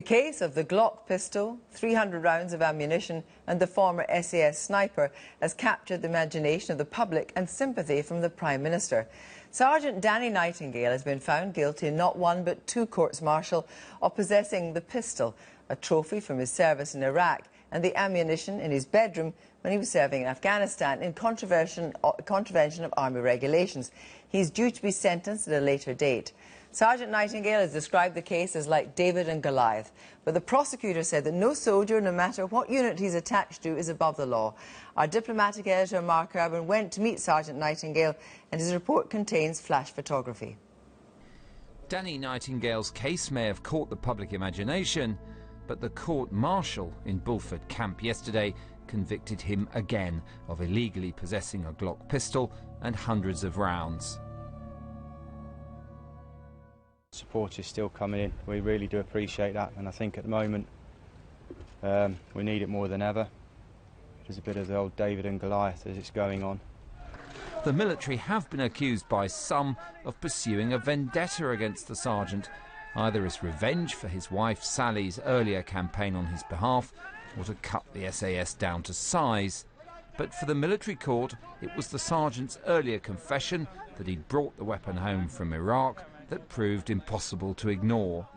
The case of the Glock pistol, 300 rounds of ammunition and the former SAS Sniper has captured the imagination of the public and sympathy from the Prime Minister. Sergeant Danny Nightingale has been found guilty in not one but two courts-martial of possessing the pistol, a trophy from his service in Iraq, and the ammunition in his bedroom when he was serving in Afghanistan in contravention of army regulations. He's due to be sentenced at a later date. Sergeant Nightingale has described the case as like David and Goliath, but the prosecutor said that no soldier, no matter what unit he's attached to, is above the law. Our diplomatic editor, Mark Urban, went to meet Sergeant Nightingale, and his report contains flash photography. Danny Nightingale's case may have caught the public imagination, but the court-martial in Bulford Camp yesterday convicted him again of illegally possessing a Glock pistol and hundreds of rounds. Support is still coming in. We really do appreciate that, and I think at the moment we need it more than ever. There's a bit of the old David and Goliath as it's going on. The military have been accused by some of pursuing a vendetta against the sergeant, either as revenge for his wife Sally's earlier campaign on his behalf or to cut the SAS down to size. But for the military court, it was the sergeant's earlier confession that he'd brought the weapon home from Iraq that proved impossible to ignore.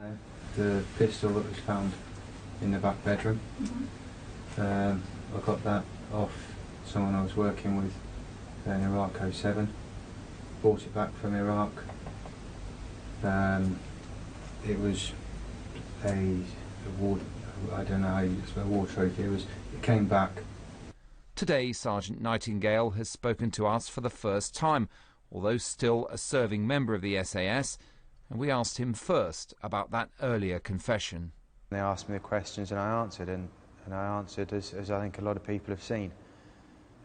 The pistol that was found in the back bedroom, I got that off someone I was working with in Iraq 07, bought it back from Iraq. It was a war, I don't know how you explain, a war trophy. It came back. Today, Sergeant Nightingale has spoken to us for the first time, although still a serving member of the SAS, and we asked him first about that earlier confession. They asked me the questions and I answered, and I answered as I think a lot of people have seen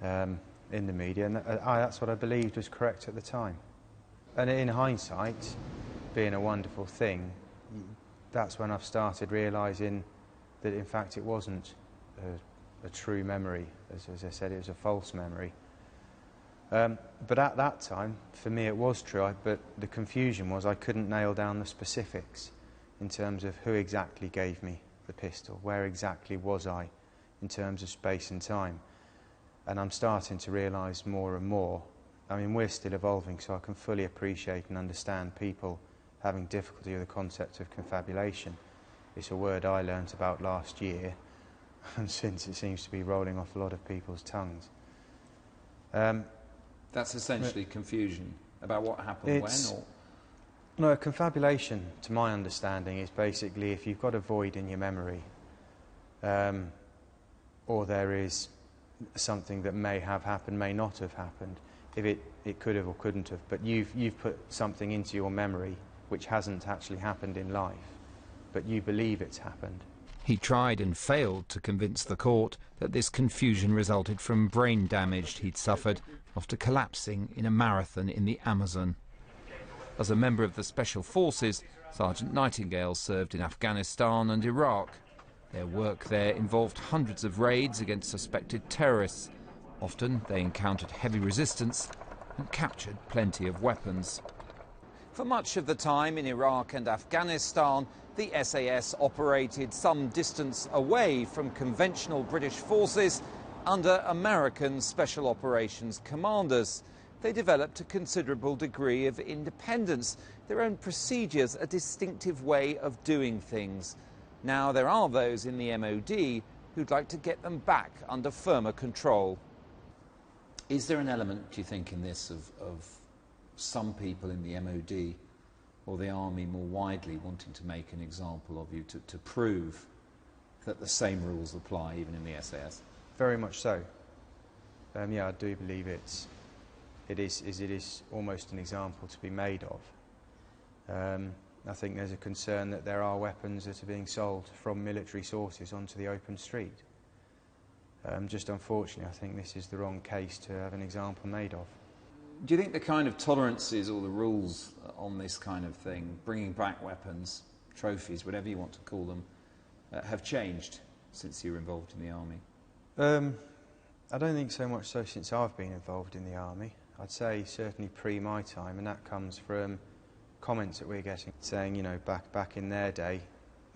in the media, and that's what I believed was correct at the time. And in hindsight, being a wonderful thing, that's when I've started realising that in fact it wasn't a true memory. As I said, it was a false memory. But at that time, for me it was true, but the confusion was I couldn't nail down the specifics in terms of who exactly gave me the pistol, where exactly was I in terms of space and time. And I'm starting to realise more and more. I mean, we're still evolving, so I can fully appreciate and understand people having difficulty with the concept of confabulation. It's a word I learnt about last year, and since it seems to be rolling off a lot of people's tongues. That's essentially confusion about what happened when? Or? No, confabulation, to my understanding, is basically if you've got a void in your memory, or there is something that may have happened, may not have happened, if it could have or couldn't have, but you've put something into your memory which hasn't actually happened in life, but you believe it's happened. He tried and failed to convince the court that this confusion resulted from brain damage he'd suffered after collapsing in a marathon in the Amazon. As a member of the Special Forces, Sergeant Nightingale served in Afghanistan and Iraq. Their work there involved hundreds of raids against suspected terrorists. Often they encountered heavy resistance and captured plenty of weapons. For much of the time in Iraq and Afghanistan, the SAS operated some distance away from conventional British forces under American Special Operations commanders. They developed a considerable degree of independence, their own procedures, a distinctive way of doing things. Now there are those in the MOD who'd like to get them back under firmer control. Is there an element, do you think, in this of some people in the MOD or the Army more widely wanting to make an example of you to prove that the same rules apply even in the SAS? Very much so. Yeah, I do believe it is almost an example to be made of. I think there's a concern that there are weapons that are being sold from military sources onto the open street. Just unfortunately, I think this is the wrong case to have an example made of. Do you think the kind of tolerances or the rules on this kind of thing, bringing back weapons, trophies, whatever you want to call them, have changed since you were involved in the Army? I don't think so much so since I've been involved in the Army. I'd say certainly pre my time, and that comes from comments that we're getting saying, you know, back in their day,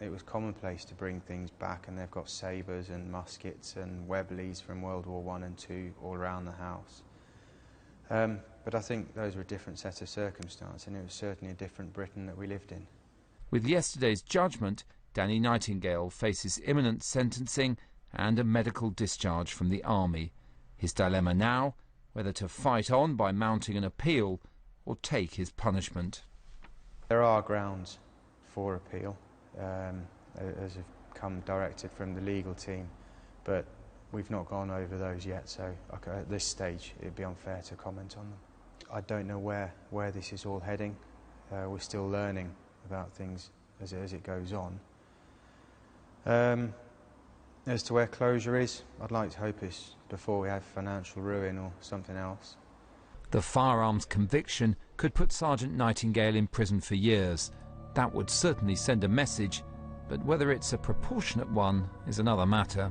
it was commonplace to bring things back, and they've got sabres and muskets and Webleys from World War I and II all around the house. But I think those were a different set of circumstances, and it was certainly a different Britain that we lived in. With yesterday's judgment, Danny Nightingale faces imminent sentencing and a medical discharge from the army. His dilemma now, whether to fight on by mounting an appeal or take his punishment. There are grounds for appeal, as have come directed from the legal team, but we've not gone over those yet, so at this stage it'd be unfair to comment on them. I don't know where this is all heading. We're still learning about things as it goes on. As to where closure is, I'd like to hope it's before we have financial ruin or something else. The firearms conviction could put Sergeant Nightingale in prison for years. That would certainly send a message, but whether it's a proportionate one is another matter.